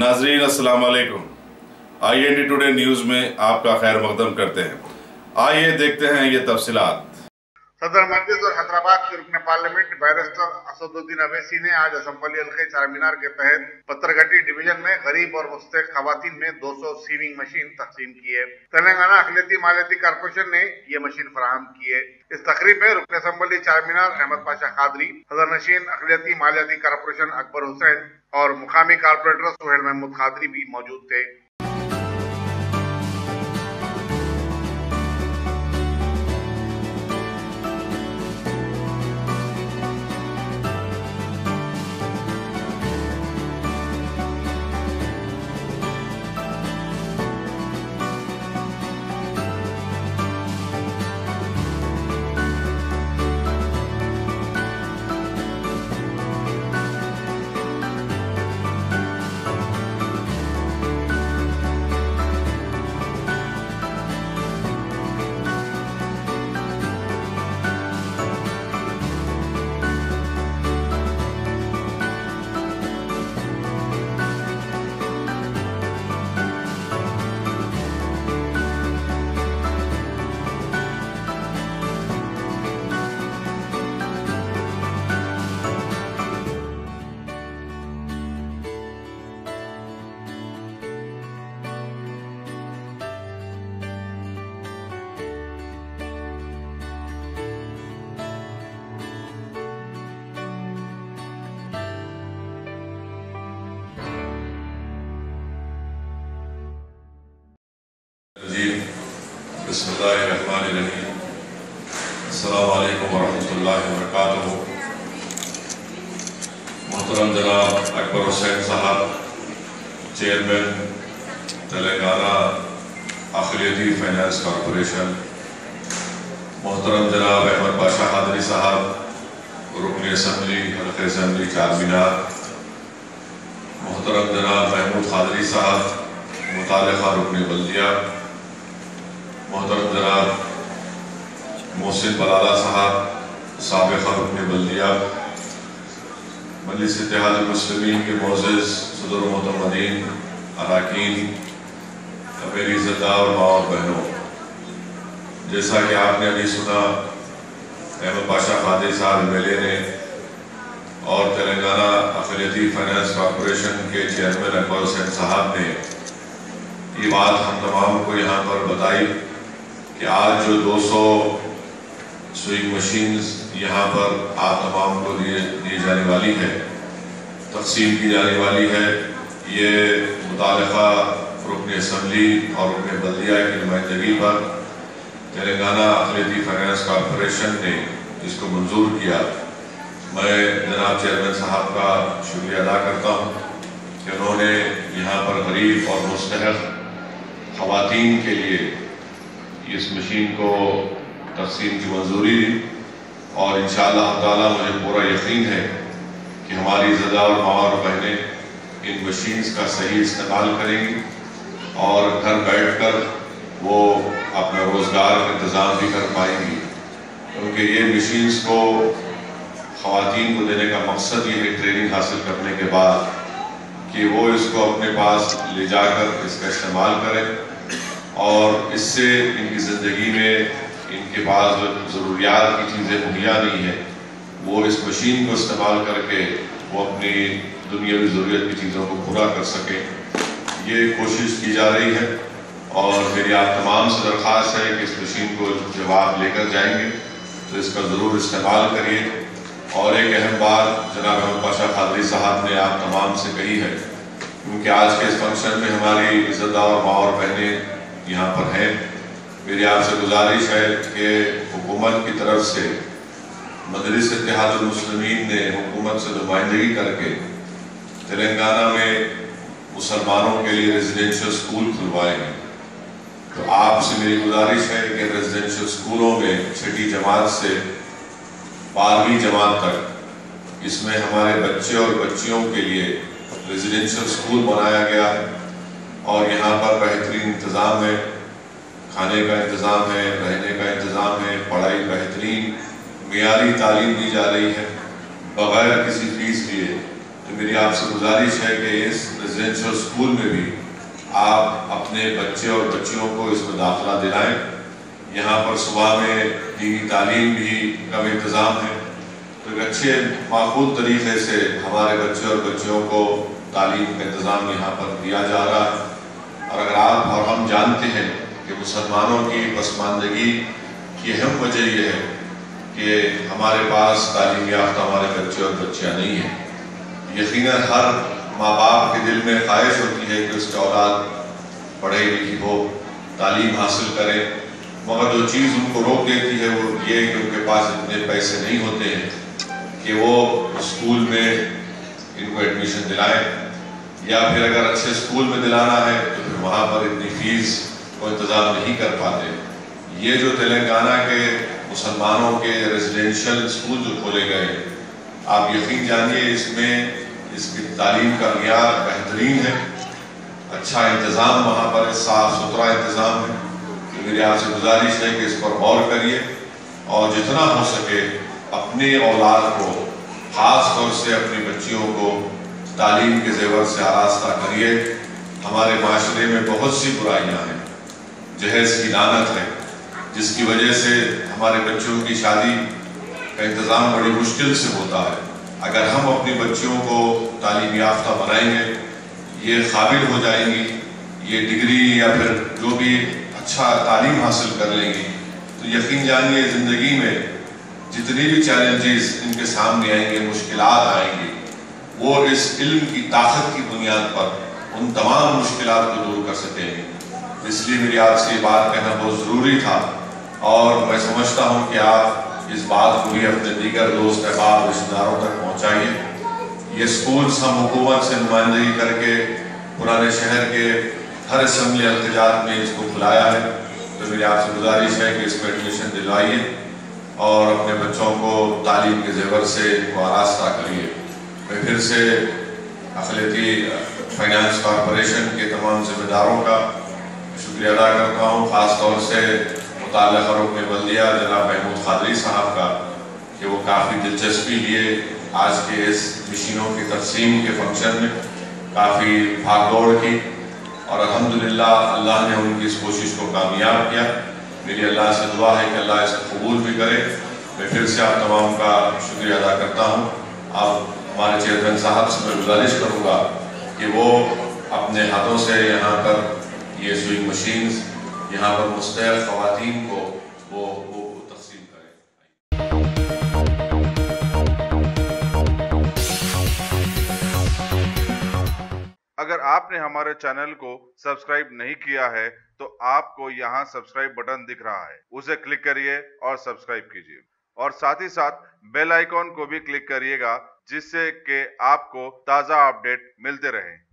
नाजरीन अस्सलाम वालेकुम। IND टुडे न्यूज़ में आपका खैर मकदम करते हैं। आइए देखते हैं ये तफसीलात। सदर मजलिस और हैदराबाद के रुकन पार्लियामेंट बैरिस्टर असदुद्दीन अवैसी ने आज असम्बली हल्के चारमीनार के तहत पत्थरघट्टी डिवीजन में गरीब और मुस्तहिक खवातीन में 200 सीविंग मशीन तकसीम की है। तेलंगाना अखिलती मालियाती कारपोरेशन ने ये मशीन फराहम की है। इस तकरीब में रुकन असम्बली चारमीनार अहमद पाशा खादरी, सदर नशीन अखिलती मालियाती कारपोरेशन अकबर हुसैन और मुकामी कारपोरेटर सुहेल महमूद खादरी भी मौजूद थे। बिस्मिल्लाहिर्रहमानिर्रहीम। अस्सलामु अलैकुम वरहमतुल्लाहि वबरकातुहू। मोहतरम जनाब अकबर हुसैन साहब, चेयरमैन तेलंगाना अखिलती फाइनेंस कॉरपोरेशन, मोहतरम जनाब अहमद पाशा खादरी साहब, रुकन असम्बली हल्के असम्बली चारमीनार, मोहतरम जनाब महमूद खादरी साहब, मुतालिका रुकन बल्दिया, मोहतरम जनाब मोहसिन बलाला साहब, साबिक़ा रुकन बल्दिया, मजलिस इत्तेहाद मुस्लिमीन के मोअज़्ज़िज़ सदर मोहतरमीन अरकान, मेरी इज़्ज़तदार माँ और बहनों, जैसा कि आपने अभी सुना, अहमद पाशा खादरी साहब MLA ने और तेलंगाना अखिलती फाइनेंस कॉरपोरेशन के चेयरमैन अकबर हुसैन साहब ने ये बात हम तमाम को यहाँ पर बताई कि आज जो 200 स्विंग मशीन्स यहाँ पर आप तमाम को दी जाने वाली है, तकसीम की जाने वाली है, ये मुतालिका रुकन असम्बली और रुकन बल्दिया की नुमाइंदगी पर तेलंगाना अखिलती फाइनेंस कॉरपोरेशन ने इसको मंजूर किया। मैं जनाब चेयरमैन साहब का शुक्रिया अदा करता हूँ कि उन्होंने यहाँ पर गरीब और मुस्तहिक खवातीन के लिए इस मशीन को तकसीम की मंजूरी दी और इंशाअल्लाह ताला मुझे पूरा यकीन है कि हमारी इज़्ज़तदार माँ और बहनें इन मशीन्स का सही इस्तेमाल करेंगी और घर बैठकर वो अपना रोज़गार का इंतज़ाम भी कर पाएंगी, क्योंकि ये मशीन्स को ख़वातीन को देने का मकसद ये है ट्रेनिंग हासिल करने के बाद कि वो इसको अपने पास ले जाकर इसका इस्तेमाल करें और इससे इनकी ज़िंदगी में इनके पास जो ज़रूरियात की चीज़ें मुहैया नहीं है, वो इस मशीन को इस्तेमाल करके वो अपनी दुनियावी ज़रूरत की चीज़ों को पूरा कर सकें। ये कोशिश की जा रही है और मेरी आप तमाम से दरख्वास्त है कि इस मशीन को जब आप लेकर जाएंगे तो इसका ज़रूर इस्तेमाल करिए। और एक अहम बात जनाब अहमद पाशा खादरी साहब ने आप तमाम से कही है, क्योंकि आज के इस फंक्शन में हमारी इज़्ज़तदार माँ और बहनें यहाँ पर हैं, मेरी आपसे गुजारिश है कि हुकूमत की तरफ से मजलिस इत्तेहाद मुस्लिमीन ने हुकूमत से नुमाइंदगी करके तेलंगाना में मुसलमानों के लिए रेजिडेंशियल स्कूल खुलवाए हैं। तो आपसे मेरी गुजारिश है कि रेजिडेंशियल स्कूलों में छठी जमात से 12वीं जमात तक इसमें हमारे बच्चे और बच्चियों के लिए रेजिडेंशियल स्कूल बनाया गया है और यहाँ पर बेहतरीन इंतज़ाम है, खाने का इंतज़ाम है, रहने का इंतज़ाम है, पढ़ाई बेहतरीन मियारी तालीम दी जा रही है बग़ैर किसी फीस लिए। تو میری آپ سے گزارش ہے کہ اس ریزیڈینشل اسکول میں بھی آپ اپنے بچے اور بچیوں کو اس میں داخلہ دلائیں۔ یہاں پر صبح میں دینی تعلیم بھی کا بھی انتظام ہے، تو ایک اچھے معقول طریقے سے ہمارے بچے اور بچیوں کو تعلیم کا انتظام یہاں پر دیا جا رہا ہے۔ اور اگر آپ اور ہم جانتے ہیں کہ مسلمانوں کی پسماندگی کی اہم وجہ یہ ہے کہ ہمارے پاس تعلیم یافتہ ہمارے بچے اور بچیاں نہیں ہیں۔ یقیناً ہر ماں باپ کے دل میں خواہش ہوتی ہے کہ اس کی اولاد پڑھے لکھی ہو، تعلیم حاصل کرے، مگر جو چیز ان کو روک دیتی ہے وہ یہ کہ ان کے پاس اتنے پیسے نہیں ہوتے ہیں کہ وہ اسکول میں ان کو ایڈمیشن دلائیں، یا پھر اگر اچھے اسکول میں دلانا ہے تو پھر وہاں پر اتنی فیس کو انتظام نہیں کر پاتے۔ یہ جو تلنگانہ کے مسلمانوں کے ریزیڈینشل اسکول جو کھولے گئے ہیں، آپ یقین جانیے اس کی تعلیم کا معیار بہترین ہے، اچھا انتظام وہاں پر صاف ستھرا انتظام ہے۔ تو میری آپ سے گزارش ہے کہ اس پر غور کریے اور جتنا ہو سکے اپنی اولاد کو، خاص طور سے اپنی بچیوں کو تعلیم کے زیور سے آراستہ کریے۔ ہمارے معاشرے میں بہت سی برائیاں ہیں، جہیز کی لعنت ہے، جس کی وجہ سے ہمارے بچوں کی شادی کا انتظام بڑی مشکل سے ہوتا ہے۔ اگر ہم اپنی بچیوں کو تعلیم یافتہ بنائیں گے، یہ قابل ہو جائیں گی، یہ ڈگری یا پھر جو بھی اچھا تعلیم حاصل کر لیں گی، تو یقین جانیے زندگی میں جتنی بھی چیلنجز ان کے سامنے آئیں گے، مشکلات آئیں گی، وہ اس علم کی طاقت کی بنیاد پر ان تمام مشکلات کو دور کر سکیں گے۔ اس لیے میری آپ سے یہ بات کہنا بہت ضروری تھا، اور میں سمجھتا ہوں کہ آپ اس بات کو بھی اپنے دیگر دوست احباب رشتہ داروں تک پہنچائیے۔ یہ اسکولز ہم حکومت سے نمائندگی کر کے پرانے شہر کے ہر اسمبلی احتجاج میں اس کو کھلایا ہے، تو میری آپ سے گزارش ہے کہ اس کو ایڈمیشن دلوائیے اور اپنے بچوں کو تعلیم کے زیور سے کو آراستہ کریے۔ میں پھر سے اقلیتی فائنانس کارپوریشن کے تمام ذمہ داروں کا شکریہ ادا کرتا ہوں، خاص طور سے متعلقہ رکن بلدیہ جناب محمود قادری صاحب کا، کہ وہ کافی دلچسپی لیے آج کے اس مشینوں کی تقسیم کے فنکشن میں، کافی بھاگ دوڑ کی، اور الحمدللہ اللہ نے ان کی اس کوشش کو کامیاب کیا۔ میری اللہ سے دعا ہے کہ اللہ اس کو قبول بھی کرے۔ میں پھر سے آپ تمام کا شکریہ ادا کرتا ہوں۔ اب ہمارے چیئرمین صاحب سے میں گزارش کروں گا کہ وہ اپنے ہاتھوں سے یہاں پر یہ سوئنگ مشینز یہاں پر مستحق خواتین کو وہ تقسیم کریں۔ اگر آپ نے ہمارے چینل کو سبسکرائب نہیں کیا ہے تو آپ کو یہاں سبسکرائب بٹن دکھ رہا ہے، اسے کلک کریے اور سبسکرائب کیجیے، اور ساتھ ہی ساتھ بیل آئیکن کو بھی کلک کریے گا، جس سے کہ آپ کو تازہ اپڈیٹ ملتے رہیں۔